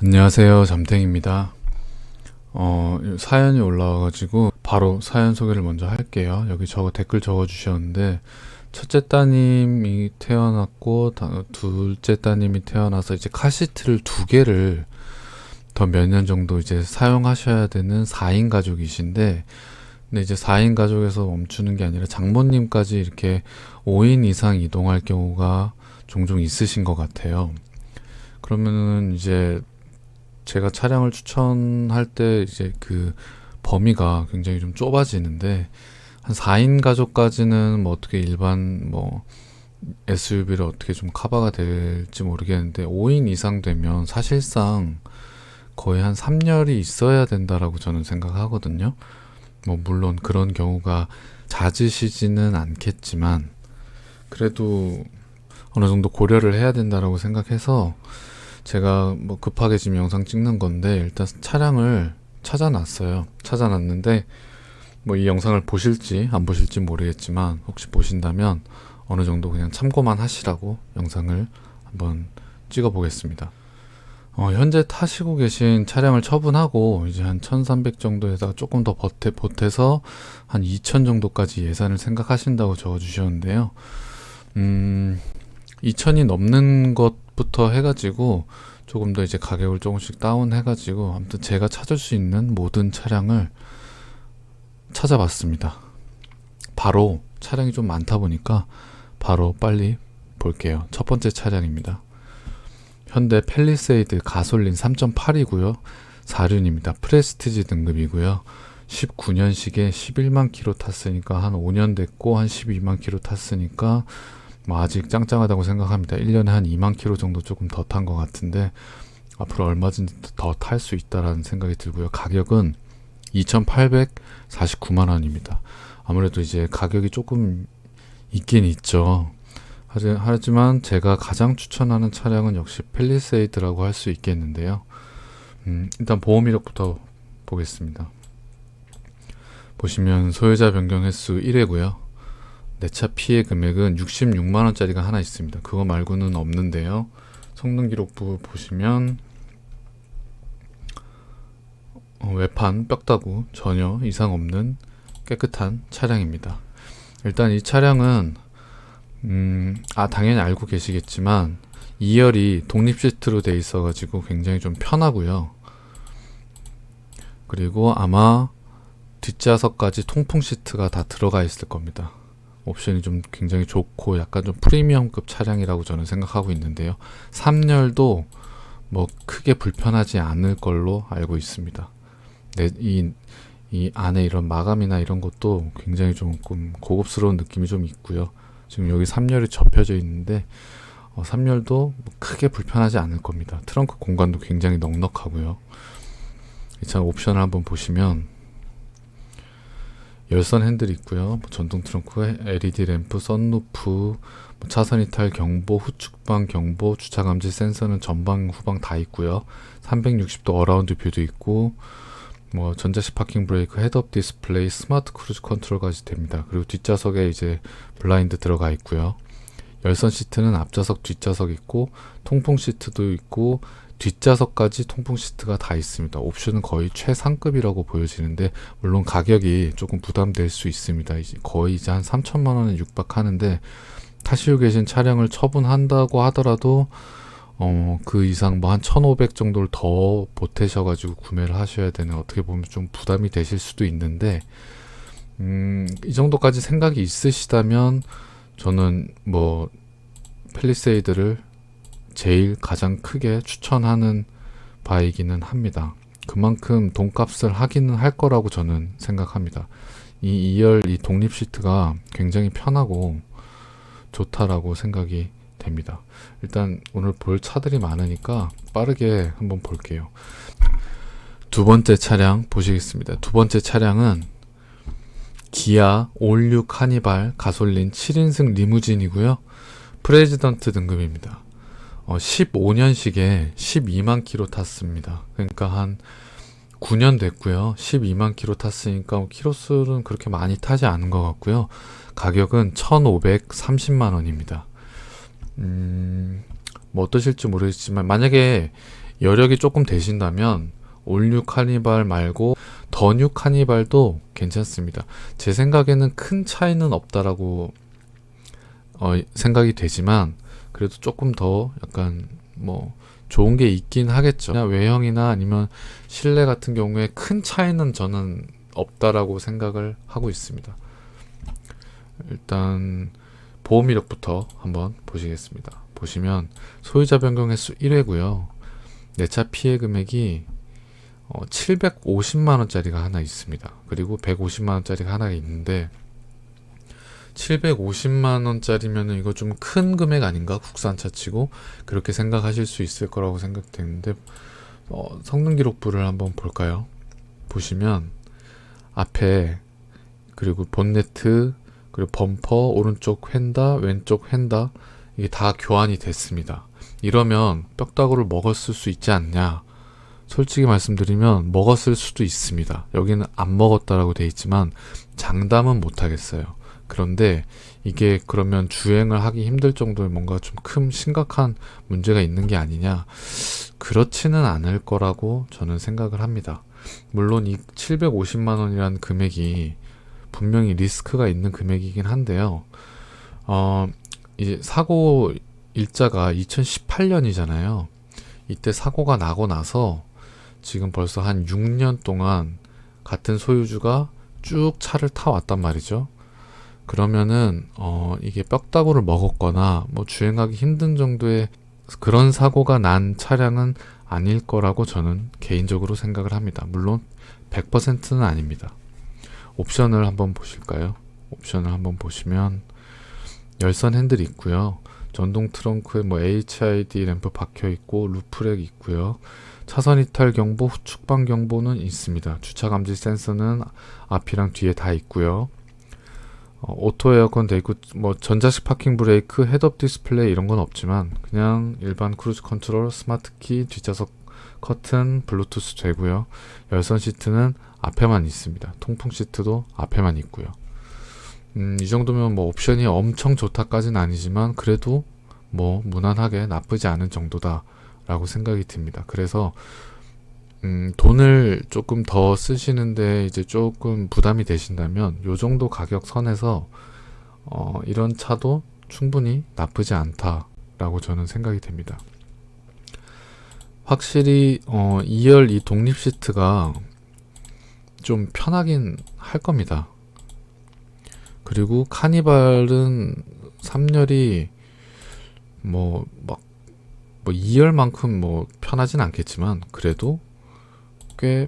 안녕하세요. 잠탱입니다. 사연이 올라와가지고 바로 사연 소개를 먼저 할게요. 여기 댓글 적어주셨는데, 첫째 따님이 태어났고 둘째 따님이 태어나서 이제 카시트를 두 개를 더 몇 년 정도 이제 사용하셔야 되는 4인 가족이신데, 근데 이제 4인 가족에서 멈추는 게 아니라 장모님까지 이렇게 5인 이상 이동할 경우가 종종 있으신 것 같아요. 그러면은 이제 제가 차량을 추천할 때 이제 그 범위가 굉장히 좀 좁아지는데, 한 4인 가족까지는 뭐 어떻게 일반 뭐 SUV를 어떻게 좀 커버가 될지 모르겠는데, 5인 이상 되면 사실상 거의 한 3열이 있어야 된다라고 저는 생각하거든요. 뭐 물론 그런 경우가 잦으시지는 않겠지만 그래도 어느 정도 고려를 해야 된다라고 생각해서 제가 뭐 급하게 지금 영상 찍는 건데, 일단 차량을 찾아놨어요. 찾아놨는데 뭐 이 영상을 보실지 안 보실지 모르겠지만, 혹시 보신다면 어느 정도 그냥 참고만 하시라고 영상을 한번 찍어 보겠습니다. 현재 타시고 계신 차량을 처분하고 이제 한 1300 정도에다가 조금 더 보태서 한 2000 정도까지 예산을 생각하신다고 적어주셨는데요. 2000이 넘는 것부터 해가지고 조금 더 이제 가격을 조금씩 다운 해가지고, 아무튼 제가 찾을 수 있는 모든 차량을 찾아봤습니다. 바로 차량이 좀 많다 보니까 바로 빨리 볼게요. 첫 번째 차량입니다. 현대 팰리세이드 가솔린 3.8이고요. 4륜입니다. 프레스티지 등급이고요. 19년식에 11만 킬로 탔으니까 한 5년 됐고, 한 12만 킬로 탔으니까 뭐 아직 짱짱하다고 생각합니다. 1년에 한 2만 킬로 정도 조금 더 탄 것 같은데, 앞으로 얼마든지 더 탈 수 있다라는 생각이 들고요. 가격은 2,849만 원입니다. 아무래도 이제 가격이 조금 있긴 있죠. 하지만 제가 가장 추천하는 차량은 역시 팰리세이드라고 할 수 있겠는데요. 일단 보험 이력부터 보겠습니다. 보시면 소유자 변경 횟수 1회고요. 내차 피해 금액은 66만 원짜리가 하나 있습니다. 그거 말고는 없는데요. 성능 기록부 보시면 외판 뼈다구 전혀 이상 없는 깨끗한 차량입니다. 일단 이 차량은 당연히 알고 계시겠지만 2열이 독립 시트로 돼 있어 가지고 굉장히 좀 편하고요. 그리고 아마 뒷좌석까지 통풍 시트가 다 들어가 있을 겁니다. 옵션이 좀 굉장히 좋고 약간 좀 프리미엄급 차량이라고 저는 생각하고 있는데요. 3열도 뭐 크게 불편하지 않을 걸로 알고 있습니다. 이 안에 이런 마감이나 이런 것도 굉장히 조금 고급스러운 느낌이 좀 있고요. 지금 여기 3열이 접혀져 있는데 3열도 뭐 크게 불편하지 않을 겁니다. 트렁크 공간도 굉장히 넉넉하고요. 이 차 옵션을 한번 보시면 열선 핸들이 있고요. 뭐 전동 트렁크에 LED 램프, 썬루프, 차선 이탈 경보, 후측방 경보, 주차 감지 센서는 전방 후방 다 있고요. 360도 어라운드 뷰도 있고, 뭐 전자식 파킹 브레이크, 헤드업 디스플레이, 스마트 크루즈 컨트롤까지 됩니다. 그리고 뒷좌석에 이제 블라인드 들어가 있고요. 열선 시트는 앞좌석, 뒷좌석 있고, 통풍 시트도 있고, 뒷좌석까지 통풍 시트가 다 있습니다. 옵션은 거의 최상급이라고 보여지는데, 물론 가격이 조금 부담될 수 있습니다. 거의 이제 한 3천만 원에 육박하는데, 타시고 계신 차량을 처분한다고 하더라도 그 이상 뭐 한 1,500 정도를 더 보태셔가지고 구매를 하셔야 되는, 어떻게 보면 좀 부담이 되실 수도 있는데, 이 정도까지 생각이 있으시다면 저는 뭐 팰리세이드를 제일 가장 크게 추천하는 바이기는 합니다. 그만큼 돈값을 하기는 할 거라고 저는 생각합니다. 이 2열 이 독립 시트가 굉장히 편하고 좋다라고 생각이 됩니다. 일단 오늘 볼 차들이 많으니까 빠르게 한번 볼게요. 두 번째 차량 보시겠습니다. 두 번째 차량은 기아 올6 카니발 가솔린 7인승 리무진이고요. 프레지던트 등급입니다. 15년식에 12만 킬로 탔습니다. 그러니까 한 9년 됐고요. 12만 킬로 탔으니까 키로수는 그렇게 많이 타지 않은 것 같고요. 가격은 1,530만 원입니다. 뭐 어떠실지 모르겠지만, 만약에 여력이 조금 되신다면 올뉴 카니발 말고 더 뉴 카니발도 괜찮습니다. 제 생각에는 큰 차이는 없다라고 생각이 되지만 그래도 조금 더 약간 뭐 좋은 게 있긴 하겠죠. 외형이나 아니면 실내 같은 경우에 큰 차이는 저는 없다라고 생각을 하고 있습니다. 일단 보험 이력부터 한번 보시겠습니다. 보시면 소유자 변경 횟수 1회고요. 내차 피해 금액이 750만원짜리가 하나 있습니다. 그리고 150만원짜리가 하나 있는데 750만원짜리면 이거 좀 큰 금액 아닌가? 국산차 치고 그렇게 생각하실 수 있을 거라고 생각되는데 성능 기록부를 한번 볼까요? 보시면 앞에 그리고 본네트 그리고 범퍼 오른쪽 휀다 왼쪽 휀다 이게 다 교환이 됐습니다. 이러면 뼈다구를 먹었을 수 있지 않냐? 솔직히 말씀드리면 먹었을 수도 있습니다. 여기는 안 먹었다라고 돼 있지만 장담은 못 하겠어요. 그런데 이게 그러면 주행을 하기 힘들 정도의 뭔가 좀 큰 심각한 문제가 있는 게 아니냐? 그렇지는 않을 거라고 저는 생각을 합니다. 물론 이 750만 원이라는 금액이 분명히 리스크가 있는 금액이긴 한데요. 이제 사고 일자가 2018년이잖아요. 이때 사고가 나고 나서 지금 벌써 한 6년 동안 같은 소유주가 쭉 차를 타왔단 말이죠. 그러면은 이게 뼈다구를 먹었거나 뭐 주행하기 힘든 정도의 그런 사고가 난 차량은 아닐 거라고 저는 개인적으로 생각을 합니다. 물론 100%는 아닙니다. 옵션을 한번 보실까요? 옵션을 한번 보시면 열선 핸들이 있고요. 전동 트렁크에 뭐 HID 램프 박혀 있고 루프렉 있고요. 차선 이탈 경보, 후측방 경보는 있습니다. 주차 감지 센서는 앞이랑 뒤에 다 있고요. 오토 에어컨 돼 있고 뭐 전자식 파킹 브레이크, 헤드업 디스플레이 이런 건 없지만 그냥 일반 크루즈 컨트롤, 스마트 키, 뒷좌석 커튼, 블루투스 되고요. 열선 시트는 앞에만 있습니다. 통풍 시트도 앞에만 있고요. 이 정도면 뭐 옵션이 엄청 좋다까지는 아니지만 그래도 뭐 무난하게 나쁘지 않은 정도다 라고 생각이 듭니다. 그래서 돈을 조금 더 쓰시는데 이제 조금 부담이 되신다면 요 정도 가격 선에서 이런 차도 충분히 나쁘지 않다라고 저는 생각이 됩니다. 확실히 2열 이 독립 시트가 좀 편하긴 할 겁니다. 그리고 카니발은 3열이 뭐 2열만큼 뭐 편하진 않겠지만 그래도 꽤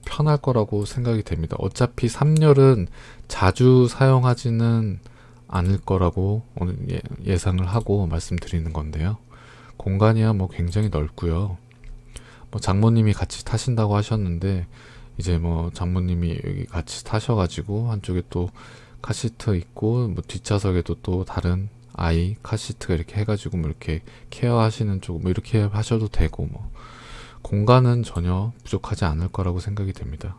편할 거라고 생각이 됩니다. 어차피 3열은 자주 사용하지는 않을 거라고 오늘 예상을 하고 말씀드리는 건데요. 공간이야 뭐 굉장히 넓고요. 뭐 장모님이 같이 타신다고 하셨는데 이제 뭐 장모님이 여기 같이 타셔가지고 한쪽에 또 카시트 있고 뭐 뒷좌석에도 또 다른 아이 카시트가 이렇게 해가지고 뭐 이렇게 케어하시는 쪽 뭐 이렇게 하셔도 되고 뭐 공간은 전혀 부족하지 않을 거라고 생각이 됩니다.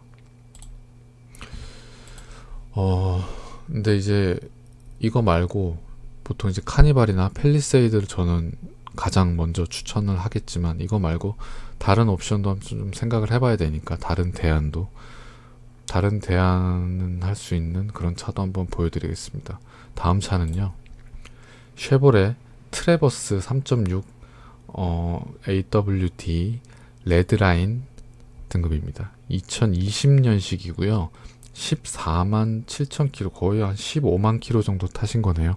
근데 이제 이거 말고 보통 이제 카니발이나 팰리세이드를 저는 가장 먼저 추천을 하겠지만 이거 말고 다른 옵션도 한번 좀 생각을 해봐야 되니까 다른 대안은 할 수 있는 그런 차도 한번 보여드리겠습니다. 다음 차는요. 쉐보레 트래버스 3.6 AWD 레드라인 등급입니다. 2020년식이고요. 14만 7천 킬로 거의 한 15만 킬로 정도 타신 거네요.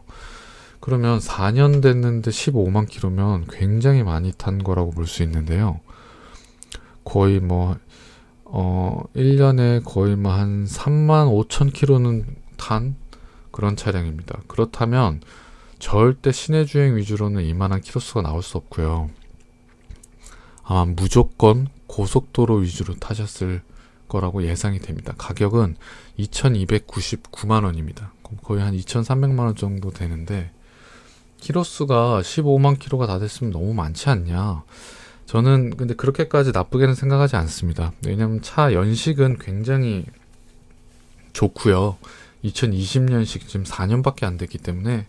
그러면 4년 됐는데 15만 킬로면 굉장히 많이 탄 거라고 볼 수 있는데요. 거의 뭐 1년에 거의 뭐 한 3만 5천 킬로는 탄 그런 차량입니다. 그렇다면 절대 시내 주행 위주로는 이만한 킬로수가 나올 수 없고요. 아마 무조건 고속도로 위주로 타셨을 거라고 예상이 됩니다. 가격은 2,299만 원입니다. 거의 한 2,300만 원 정도 되는데 킬로수가 15만 킬로가 다 됐으면 너무 많지 않냐. 저는 근데 그렇게까지 나쁘게는 생각하지 않습니다. 왜냐면 차 연식은 굉장히 좋고요. 2020년식 지금 4년밖에 안 됐기 때문에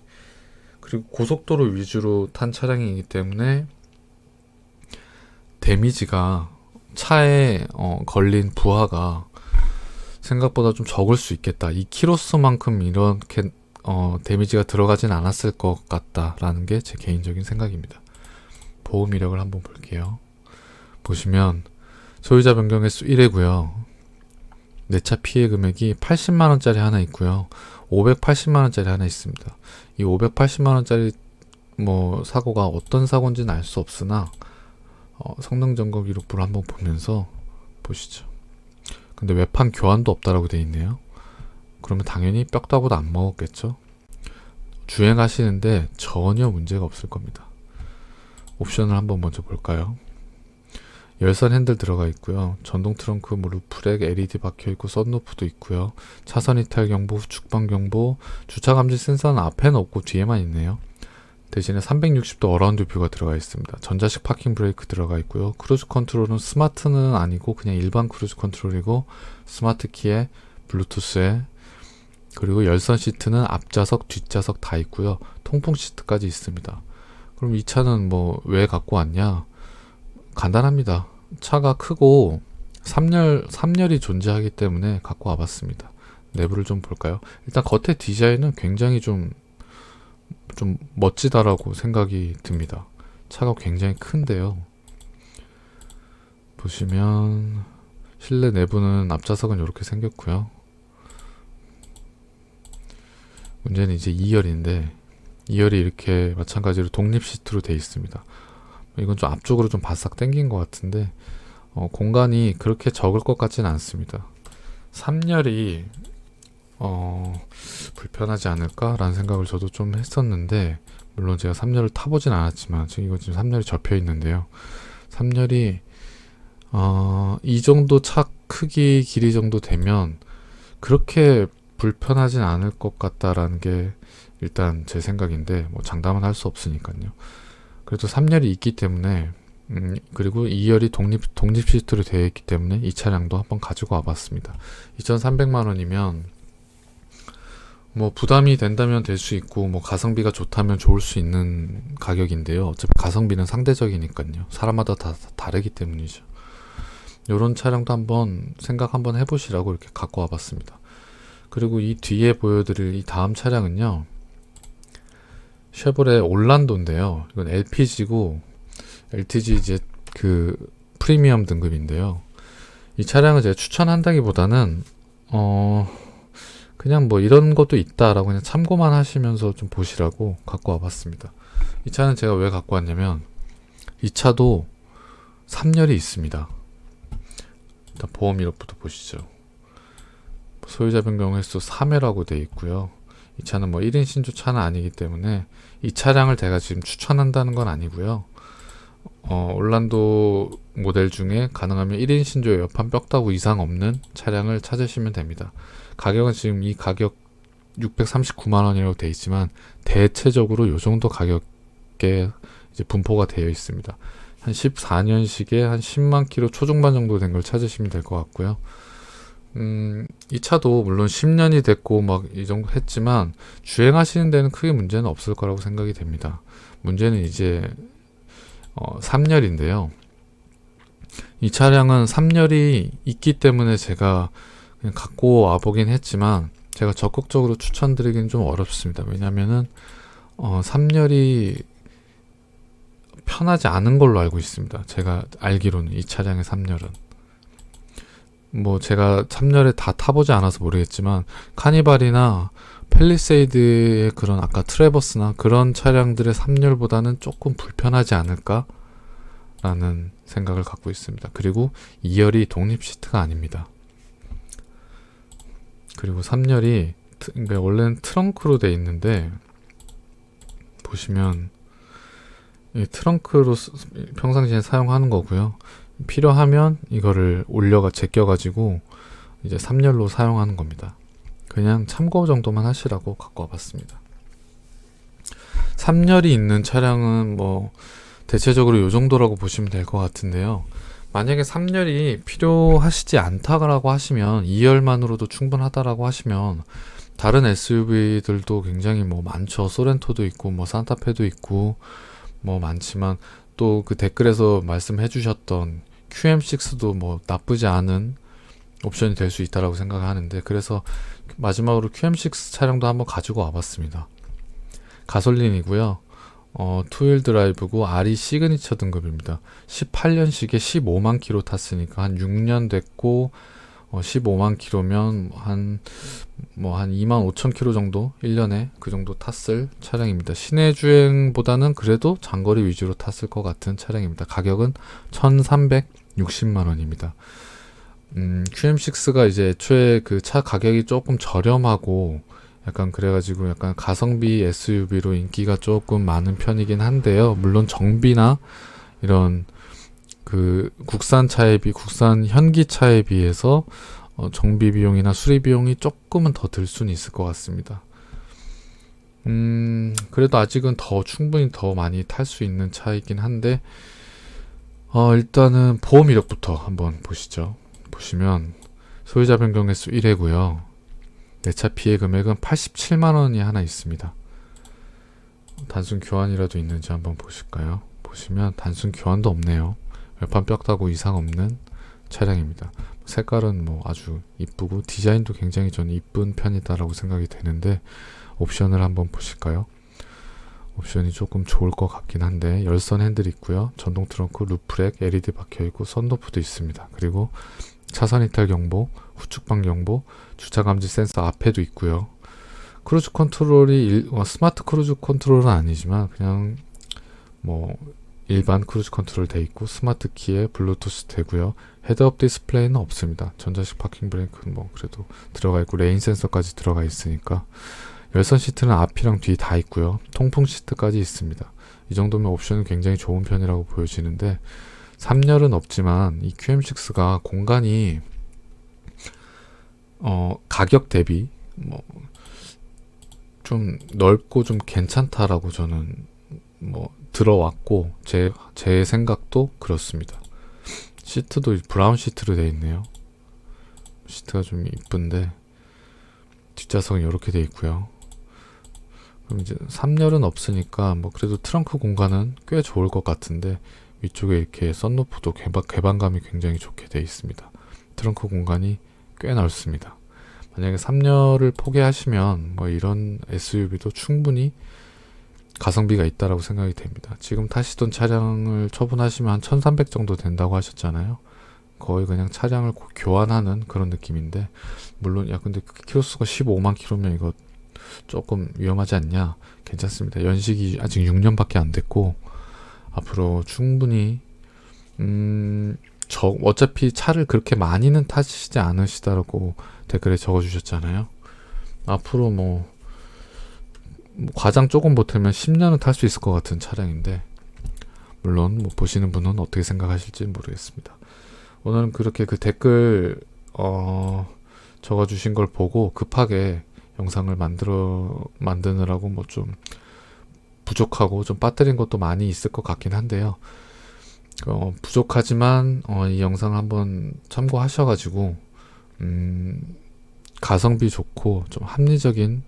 그리고 고속도로 위주로 탄 차량이기 때문에 데미지가 차에 걸린 부하가 생각보다 좀 적을 수 있겠다. 이 키로수만큼 이렇게 데미지가 들어가진 않았을 것 같다라는 게 제 개인적인 생각입니다. 보험 이력을 한번 볼게요. 보시면 소유자 변경 횟수 1회고요. 내차 피해 금액이 80만원짜리 하나 있고요. 580만원짜리 하나 있습니다. 이 580만원짜리 사고가 어떤 사고인지는 알 수 없으나 성능 점검 기록부를 한번 보면서 보시죠. 근데 외판 교환도 없다라고 되어 있네요. 그러면 당연히 뼈다구도 안 먹었겠죠. 주행하시는데 전혀 문제가 없을 겁니다. 옵션을 한번 먼저 볼까요? 열선 핸들 들어가 있고요. 전동 트렁크, 루프렉, LED 박혀있고 썬루프도 있고요. 차선 이탈 경보, 후측방 경보, 주차 감지 센서는 앞에는 없고 뒤에만 있네요. 대신에 360도 어라운드 뷰가 들어가 있습니다. 전자식 파킹 브레이크 들어가 있고요. 크루즈 컨트롤은 스마트는 아니고 그냥 일반 크루즈 컨트롤이고 스마트 키에 블루투스에 그리고 열선 시트는 앞좌석, 뒷좌석 다 있고요. 통풍 시트까지 있습니다. 그럼 이 차는 왜 갖고 왔냐? 간단합니다. 차가 크고 3열이 존재하기 때문에 갖고 와봤습니다. 내부를 좀 볼까요? 일단 겉의 디자인은 굉장히 좀 멋지다라고 생각이 듭니다. 차가 굉장히 큰데요. 보시면 실내 내부는 앞좌석은 이렇게 생겼고요. 문제는 이제 2열인데 2열이 이렇게 마찬가지로 독립 시트로 되어 있습니다. 이건 좀 앞쪽으로 좀 바싹 당긴 것 같은데 공간이 그렇게 적을 것 같지는 않습니다. 3열이 불편하지 않을까라는 생각을 저도 좀 했었는데 물론 제가 3열을 타보진 않았지만 지금 이거 지금 3열이 접혀 있는데요. 3열이 이 정도 차 크기 길이 정도 되면 그렇게 불편하진 않을 것 같다라는 게 일단 제 생각인데 장담은 할 수 없으니까요. 그래도 3열이 있기 때문에 그리고 2열이 독립 시트로 되어 있기 때문에 이 차량도 한번 가지고 와봤습니다. 2,300만원이면 부담이 된다면 될 수 있고 가성비가 좋다면 좋을 수 있는 가격인데요. 어차피 가성비는 상대적이니까요. 사람마다 다 다르기 때문이죠. 요런 차량도 한번 생각 한번 해보시라고 이렇게 갖고 와봤습니다. 그리고 이 뒤에 보여드릴 이 다음 차량은요, 쉐보레 올란도인데요. 이건 LPG고 LTG 이제 그 프리미엄 등급인데요. 이 차량을 제가 추천한다기보다는 그냥 이런 것도 있다라고 그냥 참고만 하시면서 좀 보시라고 갖고 와봤습니다. 이 차는 제가 왜 갖고 왔냐면 이 차도 3열이 있습니다. 일단 보험 이력부터 보시죠. 소유자 변경 횟수 3회라고 되어 있고요. 이 차는 1인 신조 차는 아니기 때문에 이 차량을 제가 지금 추천한다는 건 아니고요. 올란도 모델 중에 가능하면 1인 신조 옆판 뼈다구 이상 없는 차량을 찾으시면 됩니다. 가격은 지금 이 가격 639만원이라고 되어 있지만 대체적으로 이 정도 가격에 이제 분포가 되어 있습니다. 한 14년식에 한 10만 킬로 초중반 정도 된 걸 찾으시면 될 것 같고요. 이 차도 물론 10년이 됐고 이 정도 했지만 주행하시는 데는 크게 문제는 없을 거라고 생각이 됩니다. 문제는 이제 3열인데요. 이 차량은 3열이 있기 때문에 제가 그냥 갖고 와보긴 했지만 제가 적극적으로 추천드리기는 좀 어렵습니다. 왜냐면은 3열이 편하지 않은 걸로 알고 있습니다. 제가 알기로는 이 차량의 3열은 제가 3열에 다 타보지 않아서 모르겠지만 카니발이나 팰리세이드의 그런 아까 트래버스나 그런 차량들의 3열보다는 조금 불편하지 않을까 라는 생각을 갖고 있습니다. 그리고 2열이 독립 시트가 아닙니다. 그리고 3열이 원래는 트렁크로 돼 있는데 보시면 이 트렁크로 평상시에 사용하는 거고요. 필요하면 이거를 제껴가지고 이제 3열로 사용하는 겁니다. 그냥 참고 정도만 하시라고 갖고 와봤습니다. 3열이 있는 차량은 대체적으로 이 정도라고 보시면 될 것 같은데요. 만약에 3열이 필요하시지 않다라고 하시면 2열만으로도 충분하다라고 하시면 다른 SUV들도 굉장히 많죠. 소렌토도 있고 산타페도 있고 많지만 또 그 댓글에서 말씀해 주셨던 QM6도 뭐 나쁘지 않은 옵션이 될 수 있다라고 생각하는데, 그래서 마지막으로 QM6 차량도 한번 가지고 와봤습니다. 가솔린이고요. 투휠 드라이브고 RE 시그니처 등급입니다. 18년식에 15만 킬로 탔으니까 한 6년 됐고, 15만 킬로면 한 2만 5천 킬로 정도 1년에 그 정도 탔을 차량입니다. 시내 주행보다는 그래도 장거리 위주로 탔을 것 같은 차량입니다. 가격은 1,360만 원입니다. QM6가 이제 애초에 그 차 가격이 조금 저렴하고 약간 그래가지고 약간 가성비 SUV로 인기가 조금 많은 편이긴 한데요. 물론 정비나 이런 그 국산 현기차에 비해서 정비 비용이나 수리 비용이 조금은 더 들 수는 있을 것 같습니다. 그래도 아직은 충분히 더 많이 탈 수 있는 차이긴 한데, 일단은 보험 이력부터 한번 보시죠. 보시면 소유자 변경 횟수 1회고요. 내차 피해 금액은 87만 원이 하나 있습니다. 단순 교환이라도 있는지 한번 보실까요? 보시면 단순 교환도 없네요. 외판 뼈다구 이상 없는 차량입니다. 색깔은 뭐 아주 이쁘고 디자인도 굉장히 저는 이쁜 편이다라고 생각이 되는데, 옵션을 한번 보실까요? 옵션이 조금 좋을 것 같긴 한데, 열선 핸들이 있고요. 전동 트렁크, 루프렉, LED 박혀있고 선루프도 있습니다. 그리고 차선 이탈 경보, 후측방 경보, 주차 감지 센서 앞에도 있고요. 크루즈 컨트롤이 스마트 크루즈 컨트롤은 아니지만 그냥 뭐 일반 크루즈 컨트롤 돼 있고, 스마트 키에 블루투스 되고요. 헤드업 디스플레이는 없습니다. 전자식 파킹 브레이크는 뭐 그래도 들어가 있고, 레인 센서까지 들어가 있으니까. 열선 시트는 앞이랑 뒤 다 있고요. 통풍 시트까지 있습니다. 이 정도면 옵션은 굉장히 좋은 편이라고 보여지는데, 3열은 없지만 이 QM6가 공간이 가격 대비 뭐 좀 넓고 좀 괜찮다라고 저는 뭐 들어왔고, 제 생각도 그렇습니다. 시트도 브라운 시트로 되어 있네요. 시트가 좀 이쁜데 뒷좌석은 이렇게 되어 있고요. 그럼 이제 3열은 없으니까 뭐 그래도 트렁크 공간은 꽤 좋을 것 같은데, 위쪽에 이렇게 썬루프도 개방감이 굉장히 좋게 되어 있습니다. 트렁크 공간이 꽤 넓습니다. 만약에 3열을 포기하시면 뭐 이런 SUV도 충분히 가성비가 있다라고 생각이 됩니다. 지금 타시던 차량을 처분하시면 한 1300 정도 된다고 하셨잖아요. 거의 그냥 차량을 교환하는 그런 느낌인데, 물론 야 근데 키로수가 15만 킬로면 이거 조금 위험하지 않냐? 괜찮습니다. 연식이 아직 6년밖에 안 됐고, 앞으로 충분히 어차피 차를 그렇게 많이는 타시지 않으시다라고 댓글에 적어주셨잖아요. 앞으로 뭐 과장 조금 보태면 10년은 탈 수 있을 것 같은 차량인데, 물론 뭐 보시는 분은 어떻게 생각하실지 모르겠습니다. 오늘은 그렇게 그 댓글 적어주신 걸 보고 급하게 영상을 만드느라고 뭐 좀 부족하고 좀 빠뜨린 것도 많이 있을 것 같긴 한데요. 부족하지만 이 영상을 한번 참고하셔가지고 가성비 좋고 좀 합리적인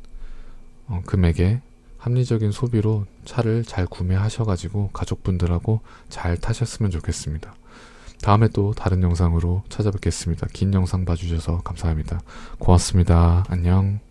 금액에 합리적인 소비로 차를 잘 구매하셔가지고 가족분들하고 잘 타셨으면 좋겠습니다. 다음에 또 다른 영상으로 찾아뵙겠습니다. 긴 영상 봐주셔서 감사합니다. 고맙습니다. 안녕.